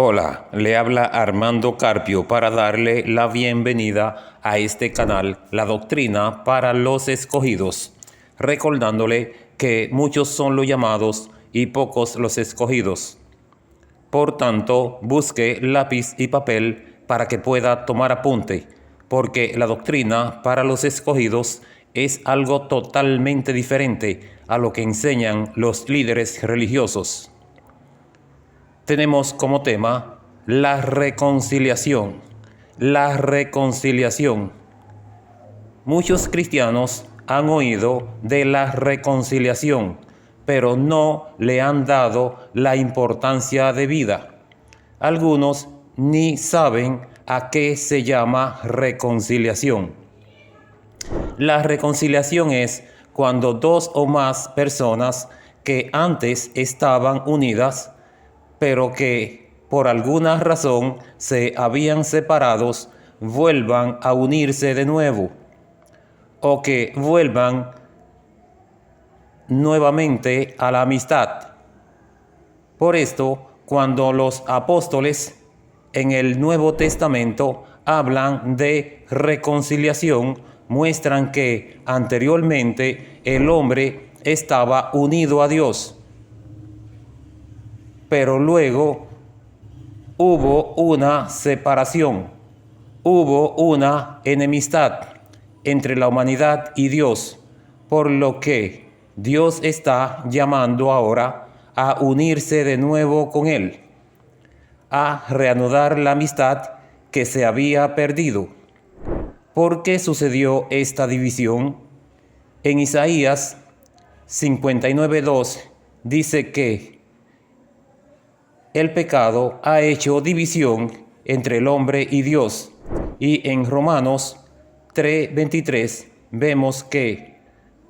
Hola, le habla Armando Carpio para darle la bienvenida a este canal, La Doctrina para los Escogidos, recordándole que muchos son los llamados y pocos los escogidos. Por tanto, busque lápiz y papel para que pueda tomar apunte, porque la doctrina para los escogidos es algo totalmente diferente a lo que enseñan los líderes religiosos. Tenemos como tema la reconciliación. La reconciliación. Muchos cristianos han oído de la reconciliación, pero no le han dado la importancia debida. Algunos ni saben a qué se llama reconciliación. La reconciliación es cuando dos o más personas que antes estaban unidas, pero que por alguna razón se habían separado, vuelvan a unirse de nuevo, o que vuelvan nuevamente a la amistad. Por esto, cuando los apóstoles en el Nuevo Testamento hablan de reconciliación, muestran que anteriormente el hombre estaba unido a Dios, pero luego hubo una separación, hubo una enemistad entre la humanidad y Dios, por lo que Dios está llamando ahora a unirse de nuevo con Él, a reanudar la amistad que se había perdido. ¿Por qué sucedió esta división? En Isaías 59:2 dice que el pecado ha hecho división entre el hombre y Dios. Y en Romanos 3:23 vemos que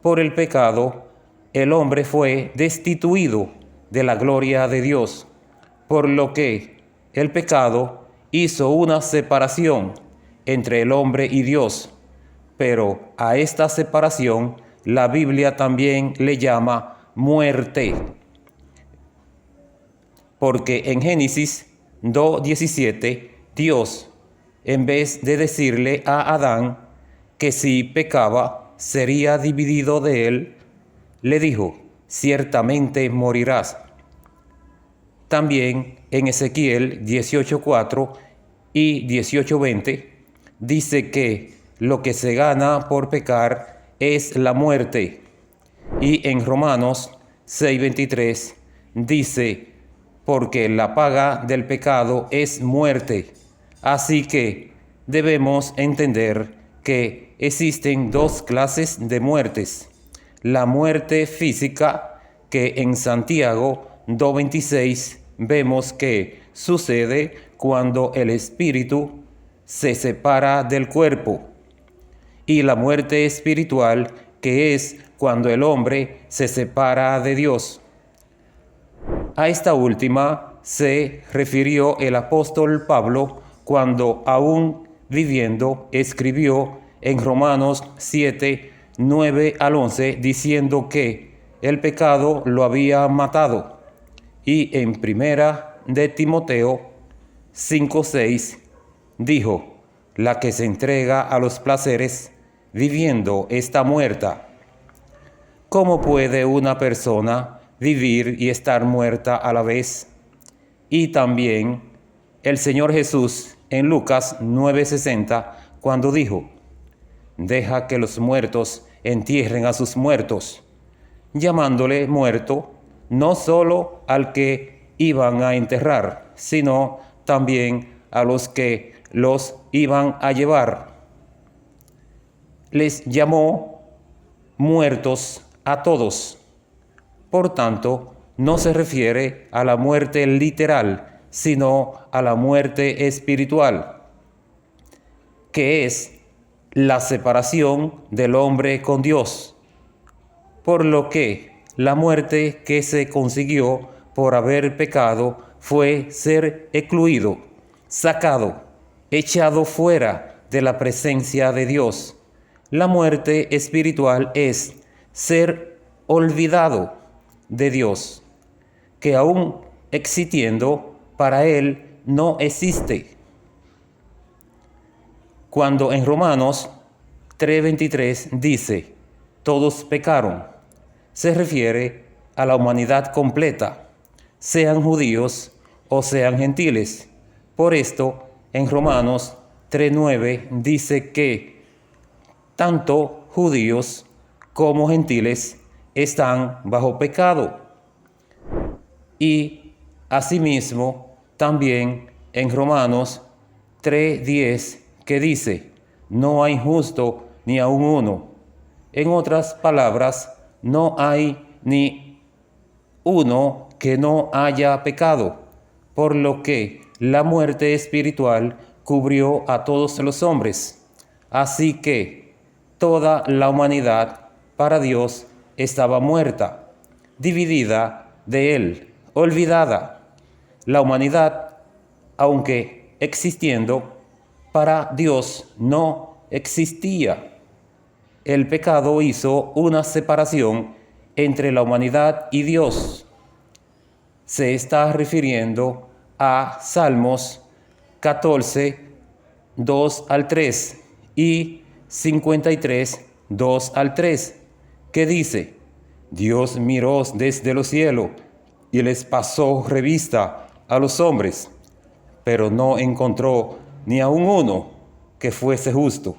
por el pecado el hombre fue destituido de la gloria de Dios, por lo que el pecado hizo una separación entre el hombre y Dios. Pero a esta separación la Biblia también le llama muerte. Porque en Génesis 2:17, Dios, en vez de decirle a Adán que si pecaba sería dividido de él, le dijo: ciertamente morirás. También en Ezequiel 18:4 y 18:20 dice que lo que se gana por pecar es la muerte. Y en Romanos 6:23 dice: porque la paga del pecado es muerte. Así que debemos entender que existen dos clases de muertes. La muerte física, que en Santiago 2:26 vemos que sucede cuando el espíritu se separa del cuerpo. Y la muerte espiritual, que es cuando el hombre se separa de Dios. A esta última se refirió el apóstol Pablo cuando, aún viviendo, escribió en Romanos 7:9-11, diciendo que el pecado lo había matado. Y en primera de Timoteo 5:6 dijo: la que se entrega a los placeres viviendo está muerta. ¿Cómo puede una persona vivir y estar muerta a la vez? Y también el Señor Jesús en Lucas 9:60, cuando dijo: deja que los muertos entierren a sus muertos, llamándole muerto no solo al que iban a enterrar, sino también a los que los iban a llevar. Les llamó muertos a todos. Por tanto, no se refiere a la muerte literal, sino a la muerte espiritual, que es la separación del hombre con Dios. Por lo que la muerte que se consiguió por haber pecado fue ser excluido, sacado, echado fuera de la presencia de Dios. La muerte espiritual es ser olvidado de Dios, que aún existiendo para Él no existe. Cuando en Romanos 3:23 dice, todos pecaron, se refiere a la humanidad completa, sean judíos o sean gentiles. Por esto, en Romanos 3:9 dice que tanto judíos como gentiles están bajo pecado. Y asimismo, también en Romanos 3:10 que dice, no hay justo ni aun uno. En otras palabras, no hay ni uno que no haya pecado, por lo que la muerte espiritual cubrió a todos los hombres. Así que toda la humanidad para Dios estaba muerta, dividida de Él, olvidada. La humanidad, aunque existiendo, para Dios no existía. El pecado hizo una separación entre la humanidad y Dios. Se está refiriendo a Salmos 14, 2 al 3 y 53, 2 al 3, que dice, Dios miró desde los cielos y les pasó revista a los hombres, pero no encontró ni aun uno que fuese justo.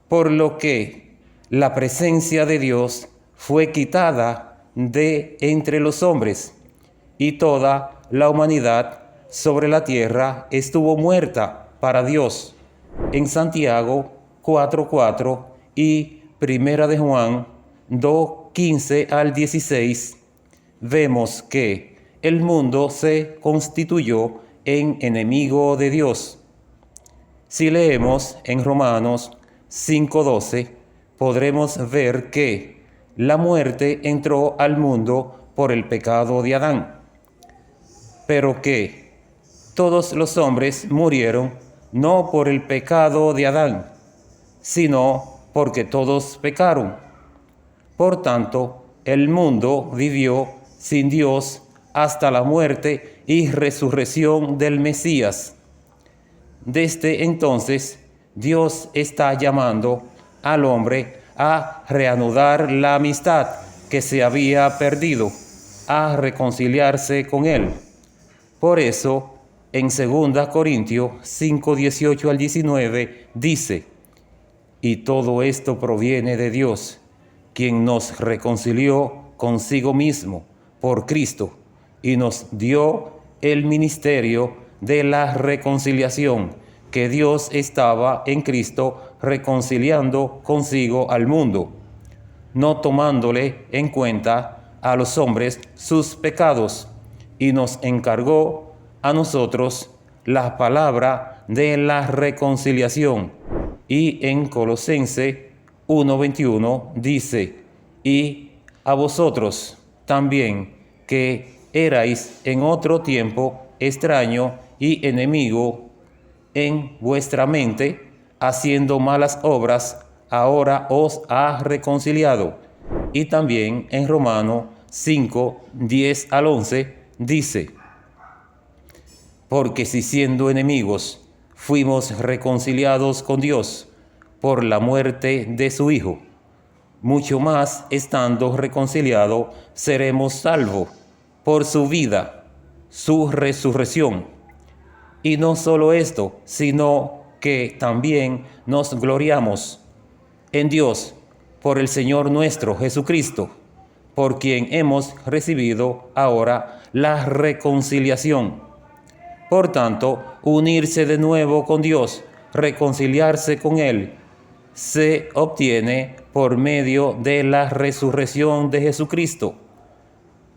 Por lo que la presencia de Dios fue quitada de entre los hombres, y toda la humanidad sobre la tierra estuvo muerta para Dios. En Santiago 4:4 y Primera de Juan 2:15 al 16, vemos que el mundo se constituyó en enemigo de Dios. Si leemos en Romanos 5:12, podremos ver que la muerte entró al mundo por el pecado de Adán, pero que todos los hombres murieron no por el pecado de Adán, sino porque todos pecaron. Por tanto, el mundo vivió sin Dios hasta la muerte y resurrección del Mesías. Desde entonces, Dios está llamando al hombre a reanudar la amistad que se había perdido, a reconciliarse con Él. Por eso, en 2 Corintios 5:18 al 19, dice, y todo esto proviene de Dios, quien nos reconcilió consigo mismo por Cristo y nos dio el ministerio de la reconciliación, que Dios estaba en Cristo reconciliando consigo al mundo, no tomándole en cuenta a los hombres sus pecados, y nos encargó a nosotros la palabra de la reconciliación. Y en Colosenses 1:21 dice, y a vosotros también, que erais en otro tiempo extraño y enemigo en vuestra mente, haciendo malas obras, ahora os ha reconciliado. Y también en Romanos 5:10 al 11 dice, porque si siendo enemigos fuimos reconciliados con Dios por la muerte de su Hijo, mucho más estando reconciliados seremos salvos por su vida, su resurrección. Y no solo esto, sino que también nos gloriamos en Dios por el Señor nuestro Jesucristo, por quien hemos recibido ahora la reconciliación. Por tanto, unirse de nuevo con Dios, reconciliarse con Él, se obtiene por medio de la resurrección de Jesucristo.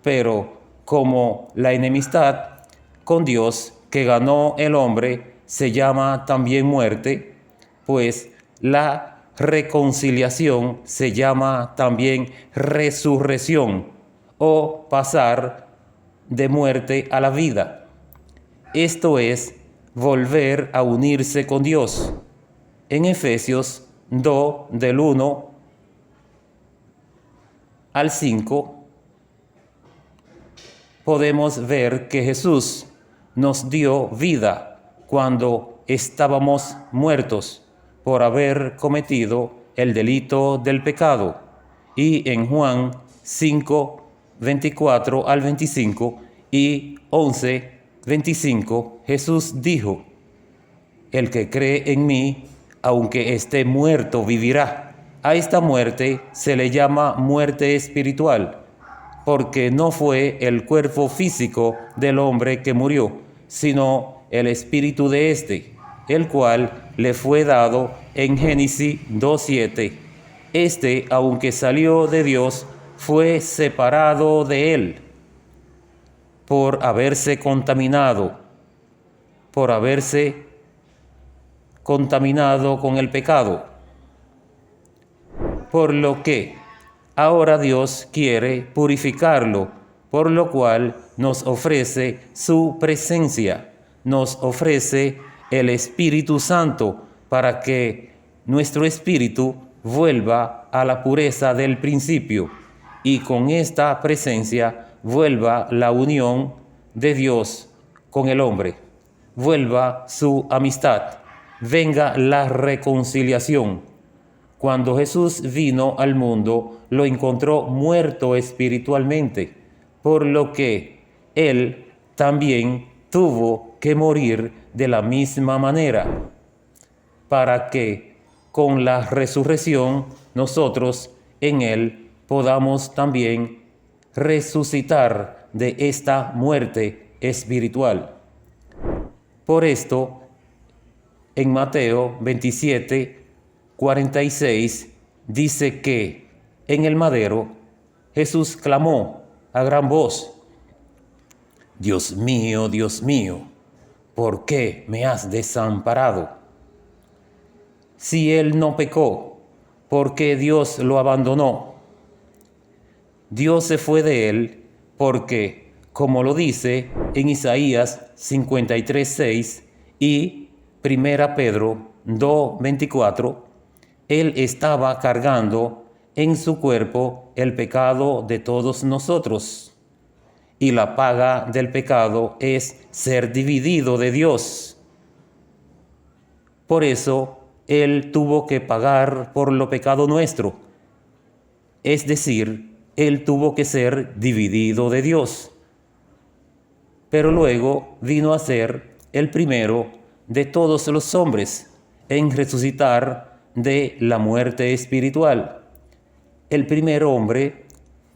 Pero como la enemistad con Dios que ganó el hombre se llama también muerte, pues la reconciliación se llama también resurrección o pasar de muerte a la vida. Esto es volver a unirse con Dios. En Efesios 2, del 1 al 5, podemos ver que Jesús nos dio vida cuando estábamos muertos por haber cometido el delito del pecado. Y en Juan 5, 24 al 25 y 11, 25, Jesús dijo: el que cree en mí, aunque esté muerto, vivirá. A esta muerte se le llama muerte espiritual, porque no fue el cuerpo físico del hombre que murió, sino el espíritu de éste, el cual le fue dado en Génesis 2:7. Este, aunque salió de Dios, fue separado de él por haberse contaminado con el pecado. Por lo que ahora Dios quiere purificarlo, por lo cual nos ofrece su presencia, nos ofrece el Espíritu Santo para que nuestro espíritu vuelva a la pureza del principio y con esta presencia vuelva la unión de Dios con el hombre, vuelva su amistad, venga la reconciliación. Cuando Jesús vino al mundo, lo encontró muerto espiritualmente, por lo que Él también tuvo que morir de la misma manera, para que con la resurrección nosotros en Él podamos también resucitar de esta muerte espiritual. Por esto, en Mateo 27, 46 dice que en el madero Jesús clamó a gran voz: Dios mío, ¿por qué me has desamparado? Si él no pecó, ¿por qué Dios lo abandonó? Dios se fue de él porque, como lo dice en Isaías 53:6 y 1 Pedro 2:24, Él estaba cargando en su cuerpo el pecado de todos nosotros. Y la paga del pecado es ser dividido de Dios. Por eso, Él tuvo que pagar por lo pecado nuestro. Es decir, Él tuvo que ser dividido de Dios. Pero luego vino a ser el primero de todos los hombres en resucitar de la muerte espiritual, el primer hombre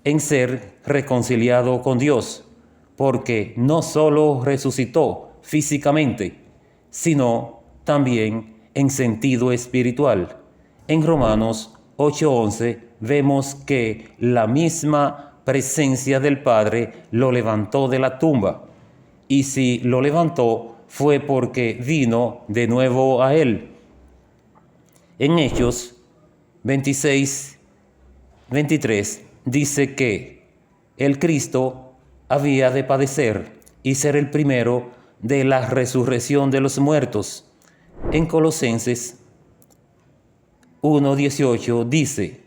en ser reconciliado con Dios, porque no solo resucitó físicamente, sino también en sentido espiritual. En Romanos 8:11 vemos que la misma presencia del Padre lo levantó de la tumba, y si lo levantó fue porque vino de nuevo a Él. En Hechos 26:23 dice que el Cristo había de padecer y ser el primero de la resurrección de los muertos. En Colosenses 1:18 dice: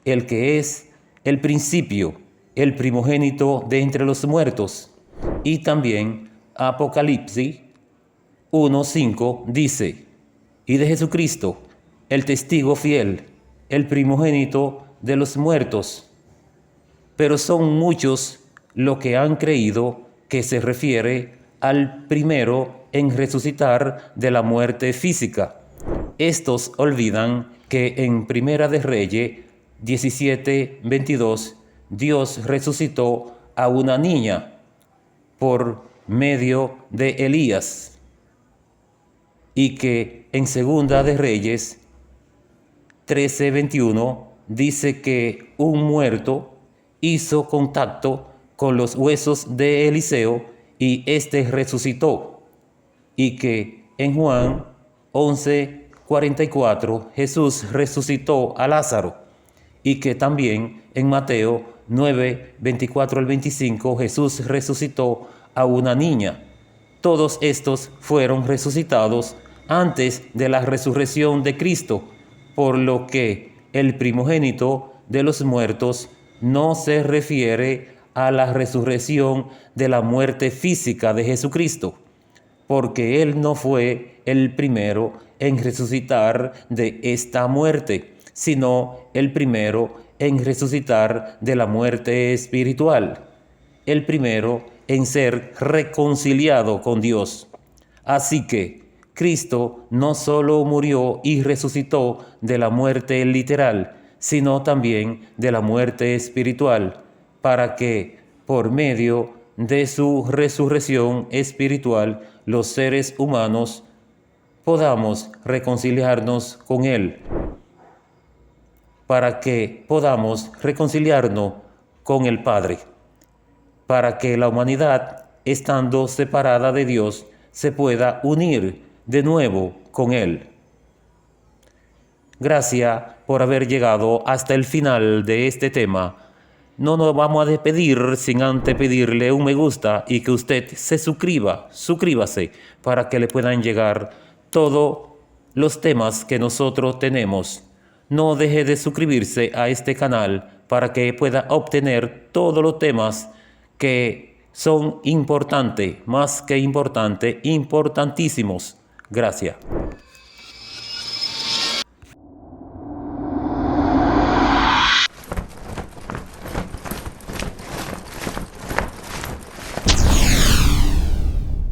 el que es el principio, el primogénito de entre los muertos. Y también Apocalipsis 1:5 dice: y de Jesucristo, el testigo fiel, el primogénito de los muertos. Pero son muchos los que han creído que se refiere al primero en resucitar de la muerte física. Estos olvidan que en Primera de Reyes 17:22 Dios resucitó a una niña por medio de Elías, y que en Segunda de Reyes 13:21 dice que un muerto hizo contacto con los huesos de Eliseo y éste resucitó, y que en Juan 11:44 Jesús resucitó a Lázaro, y que también en Mateo 9:24 al 25 Jesús resucitó a una niña. Todos estos fueron resucitados antes de la resurrección de Cristo, por lo que el primogénito de los muertos no se refiere a la resurrección de la muerte física de Jesucristo, porque Él no fue el primero en resucitar de esta muerte, sino el primero en resucitar de la muerte espiritual, el primero en ser reconciliado con Dios. Así que Cristo no solo murió y resucitó de la muerte literal, sino también de la muerte espiritual, para que por medio de su resurrección espiritual los seres humanos podamos reconciliarnos con Él, para que podamos reconciliarnos con el Padre, para que la humanidad, estando separada de Dios, se pueda unir de nuevo con Él. Gracias por haber llegado hasta el final de este tema. No nos vamos a despedir sin antes pedirle un me gusta y que usted se suscríbase para que le puedan llegar todos los temas que nosotros tenemos. No deje de suscribirse a este canal para que pueda obtener todos los temas que son importantes, más que importantes, importantísimos. Gracias.